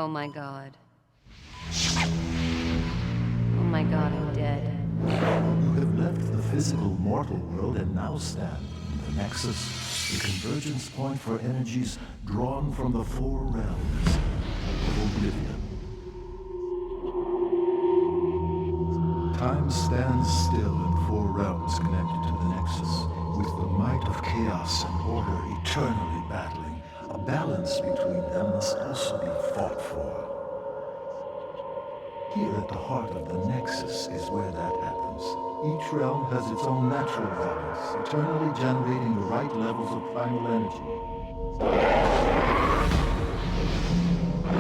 Oh my god. Oh my god, I'm dead. You have left the physical mortal world and now stand in the Nexus, the convergence point for energies drawn from the four realms of oblivion. Time stands still in four realms connected to the Nexus, with the might of chaos and order eternally battling. A balance between them must also be fought for. Here at the heart of the Nexus is where that happens. Each realm has its own natural balance, eternally generating the right levels of primal energy.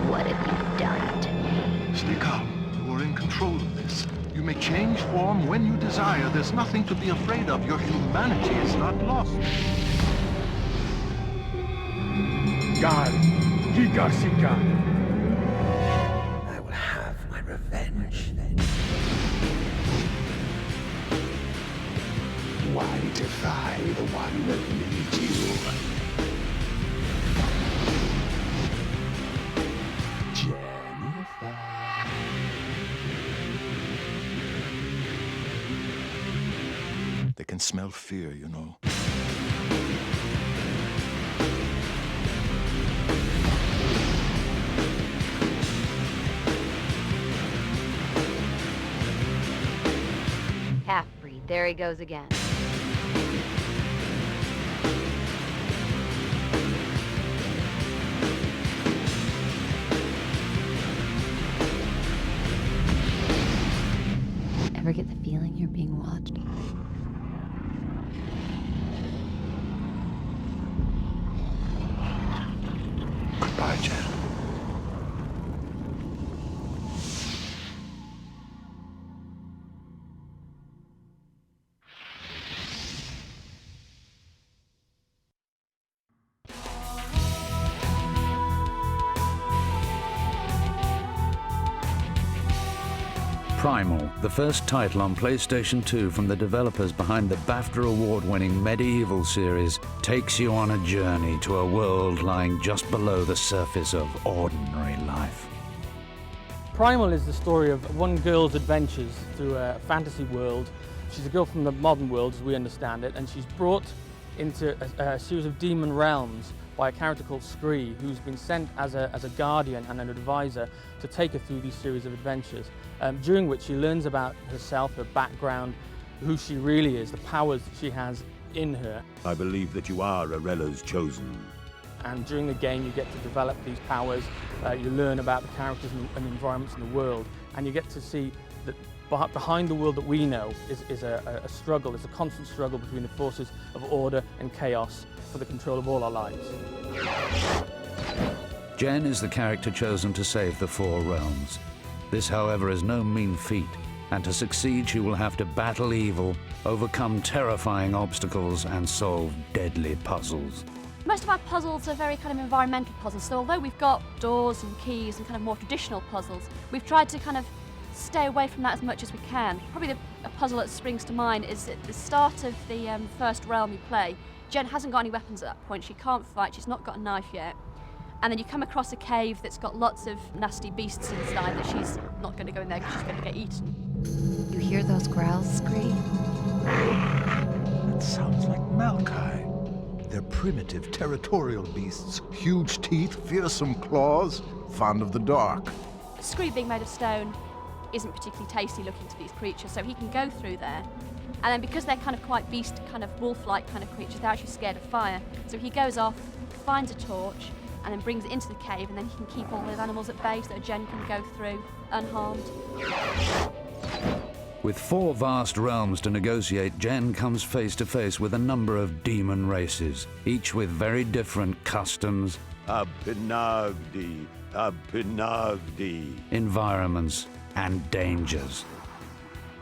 What have you done to me? Stay calm. You are in control of this. You may change form when you desire. There's nothing to be afraid of. Your humanity is not lost. God, Gigasika. I will have my revenge. Why defy the one that made you? Jennifer. They can smell fear, you know. Half-breed, there he goes again. Ever get the feeling you're being watched? Goodbye, Jen. Primal, the first title on PlayStation 2 from the developers behind the BAFTA award-winning Medieval series, takes you on a journey to a world lying just below the surface of ordinary life. Primal is the story of one girl's adventures through a fantasy world. She's a girl from the modern world, as we understand it, and she's brought into a series of demon realms by a character called Scree, who's been sent as a guardian and an advisor to take her through these series of adventures, during which she learns about herself, her background, who she really is, the powers that she has in her. I believe that you are Arella's chosen. And during the game you get to develop these powers, you learn about the characters and environments in the world, and you get to see that behind the world that we know is a struggle, it's a constant struggle between the forces of order and chaos for the control of all our lives. Jen is the character chosen to save the four realms. This, however, is no mean feat, and to succeed she will have to battle evil, overcome terrifying obstacles, and solve deadly puzzles. Most of our puzzles are very kind of environmental puzzles, so although we've got doors and keys and kind of more traditional puzzles, we've tried to kind of stay away from that as much as we can. Probably a puzzle that springs to mind is at the start of the first realm you play. Jen hasn't got any weapons at that point, she can't fight, she's not got a knife yet. And then you come across a cave that's got lots of nasty beasts inside that she's not going to go in there because she's going to get eaten. You hear those growls, Scree? That sounds like Malkai. They're primitive, territorial beasts. Huge teeth, fearsome claws, fond of the dark. Scree, being made of stone, isn't particularly tasty looking to these creatures, so he can go through there. And then because they're kind of quite beast, kind of wolf-like kind of creatures, they're actually scared of fire. So he goes off, finds a torch, and then brings it into the cave, and then he can keep all those animals at bay so that Jen can go through unharmed. With four vast realms to negotiate, Jen comes face to face with a number of demon races, each with very different customs, Abinagdi, Abinagdi. environments, and dangers.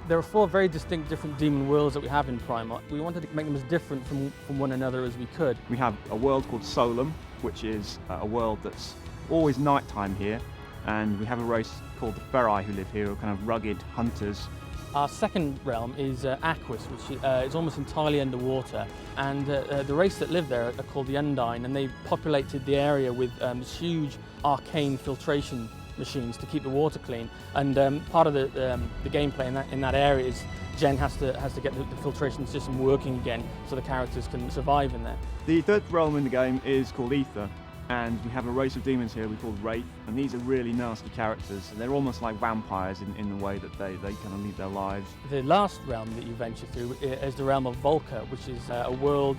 There are four very distinct different demon worlds that we have in Primal. We wanted to make them as different from one another as we could. We have a world called Solum, which is a world that's always nighttime here, and we have a race called the Ferai who live here, who are kind of rugged hunters Our second realm is Aquis, which is almost entirely underwater, and the race that live there are called the Undine, and they populated the area with huge arcane filtration machines to keep the water clean. And part of the gameplay in that area is Jen has to get the filtration system working again so the characters can survive in there. The third realm in the game is called Ether, and we have a race of demons here we call Wraith, and these are really nasty characters. They're almost like vampires in the way that they kind of lead their lives. The last realm that you venture through is the realm of Volca, which is a world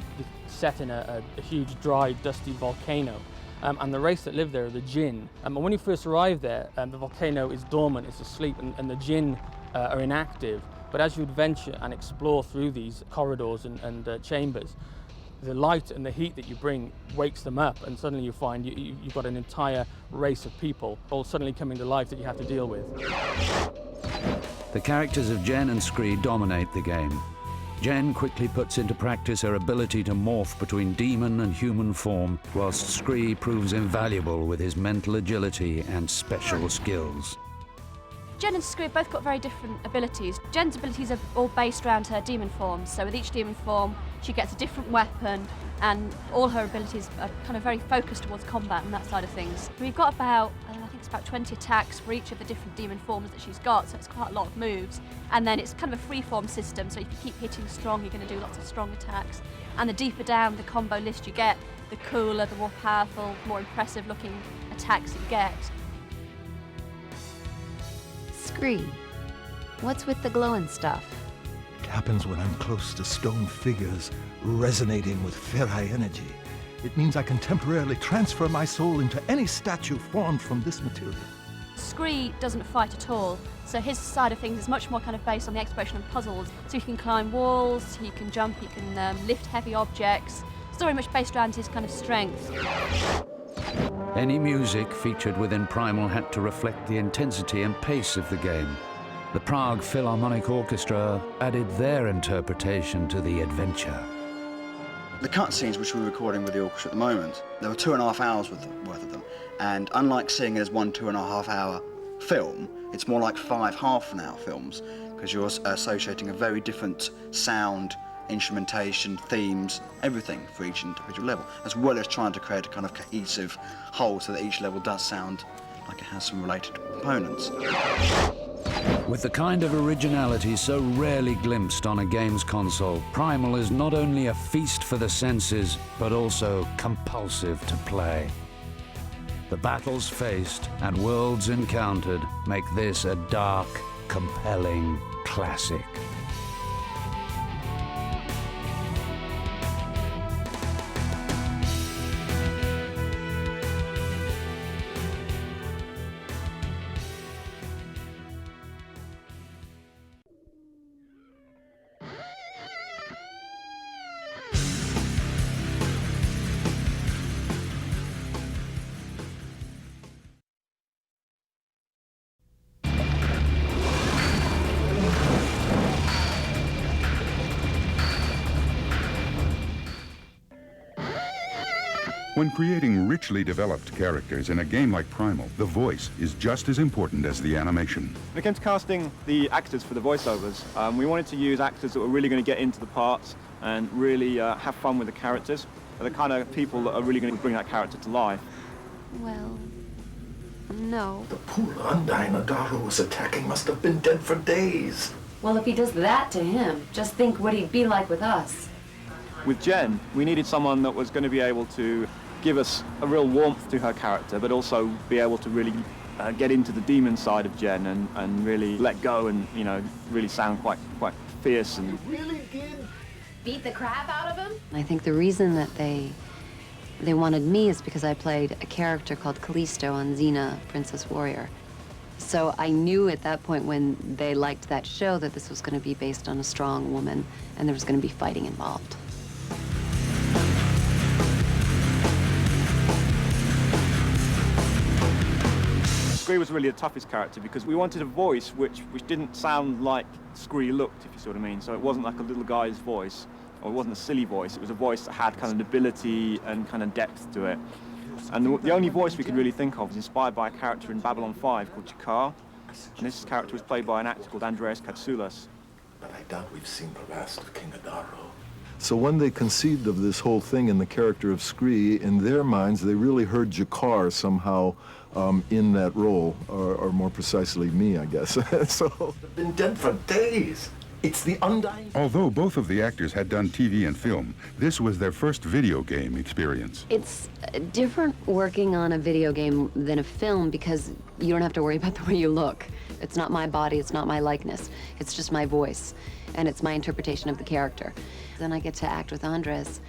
set in a huge, dry, dusty volcano. And the race that live there are the Jinn. And when you first arrive there, the volcano is dormant, it's asleep, and the Jinn are inactive. But as you adventure and explore through these corridors and chambers, the light and the heat that you bring wakes them up, and suddenly you find you've got an entire race of people all suddenly coming to life that you have to deal with. The characters of Jen and Scree dominate the game. Jen quickly puts into practice her ability to morph between demon and human form, whilst Scree proves invaluable with his mental agility and special skills. Jen and Scree have both got very different abilities. Jen's abilities are all based around her demon forms, so with each demon form she gets a different weapon, and all her abilities are kind of very focused towards combat and that side of things. We've got about, I think it's about 20 attacks for each of the different demon forms that she's got, so it's quite a lot of moves. And then it's kind of a free-form system, so if you keep hitting strong, you're going to do lots of strong attacks. And the deeper down the combo list you get, the cooler, the more powerful, more impressive-looking attacks you get. Scree, what's with the glowing stuff? It happens when I'm close to stone figures resonating with ferri energy. It means I can temporarily transfer my soul into any statue formed from this material. Scree doesn't fight at all, so his side of things is much more kind of based on the exploration of puzzles. So he can climb walls, he can jump, he can lift heavy objects. It's very much based around his kind of strength. Any music featured within Primal had to reflect the intensity and pace of the game. The Prague Philharmonic Orchestra added their interpretation to the adventure. The cutscenes which we're recording with the orchestra at the moment, there were 2.5 hours worth of them, and unlike seeing it as one 2.5 hour film, it's more like 5 half-an-hour films, because you're associating a very different sound, instrumentation, themes, everything for each individual level, as well as trying to create a kind of cohesive whole so that each level does sound like it has some related components. With the kind of originality so rarely glimpsed on a games console, Primal is not only a feast for the senses, but also compulsive to play. The battles faced and worlds encountered make this a dark, compelling classic. When creating richly developed characters in a game like Primal, the voice is just as important as the animation. When it came to casting the actors for the voiceovers, we wanted to use actors that were really going to get into the parts and really have fun with the characters. They're the kind of people that are really going to bring that character to life. Well, no. The poor Undine Adaro was attacking must have been dead for days. Well, if he does that to him, just think what he'd be like with us. With Jen, we needed someone that was going to be able to give us a real warmth to her character, but also be able to really get into the demon side of Jen and really let go and, you know, really sound quite fierce. And Really did beat the crap out of him? I think the reason that they wanted me is because I played a character called Callisto on Xena, Princess Warrior. So I knew at that point when they liked that show that this was going to be based on a strong woman and there was going to be fighting involved. Scree was really the toughest character because we wanted a voice which didn't sound like Scree looked, if you see what I mean. So it wasn't like a little guy's voice, or it wasn't a silly voice. It was a voice that had kind of ability and kind of depth to it. And the only voice we could really think of was inspired by a character in Babylon 5 called Jakar. And this character was played by an actor called Andreas Katsulas. But I doubt we've seen the last of King Adaro. So when they conceived of this whole thing in the character of Scree, in their minds, they really heard Jakar somehow in that role, or more precisely me, I guess. So they've been dead for days. It's the undying... Although both of the actors had done TV and film, this was their first video game experience. It's different working on a video game than a film because you don't have to worry about the way you look. It's not my body, it's not my likeness. It's just my voice, and it's my interpretation of the character. Then I get to act with Andres,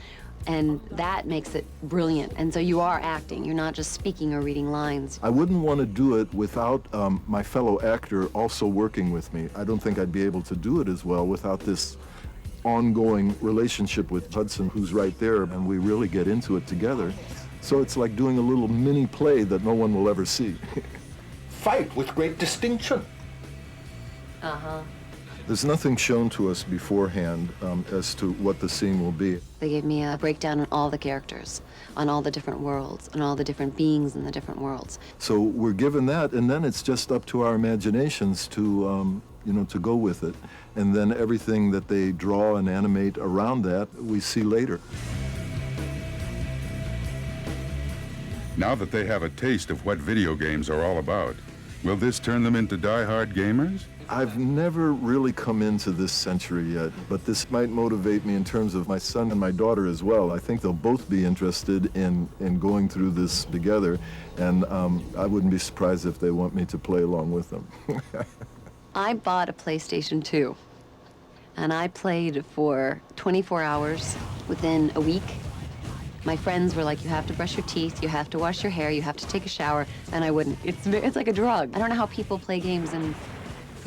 and that makes it brilliant. And so you are acting, you're not just speaking or reading lines. I wouldn't want to do it without my fellow actor also working with me. I don't think I'd be able to do it as well without this ongoing relationship with Hudson, who's right there, and we really get into it together. So it's like doing a little mini play that no one will ever see. Fight with great distinction. Uh-huh. There's nothing shown to us beforehand as to what the scene will be. They gave me a breakdown on all the characters, on all the different worlds, on all the different beings in the different worlds. So we're given that, and then it's just up to our imaginations to, you know, to go with it. And then everything that they draw and animate around that, we see later. Now that they have a taste of what video games are all about, will this turn them into die-hard gamers? I've never really come into this century yet, but this might motivate me in terms of my son and my daughter as well. I think they'll both be interested in going through this together, and I wouldn't be surprised if they want me to play along with them. I bought a PlayStation 2, and I played for 24 hours within a week. My friends were like, you have to brush your teeth, you have to wash your hair, you have to take a shower, and I wouldn't. It's like a drug. I don't know how people play games and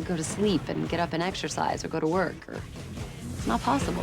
go to sleep and get up and exercise or go to work. It's not possible.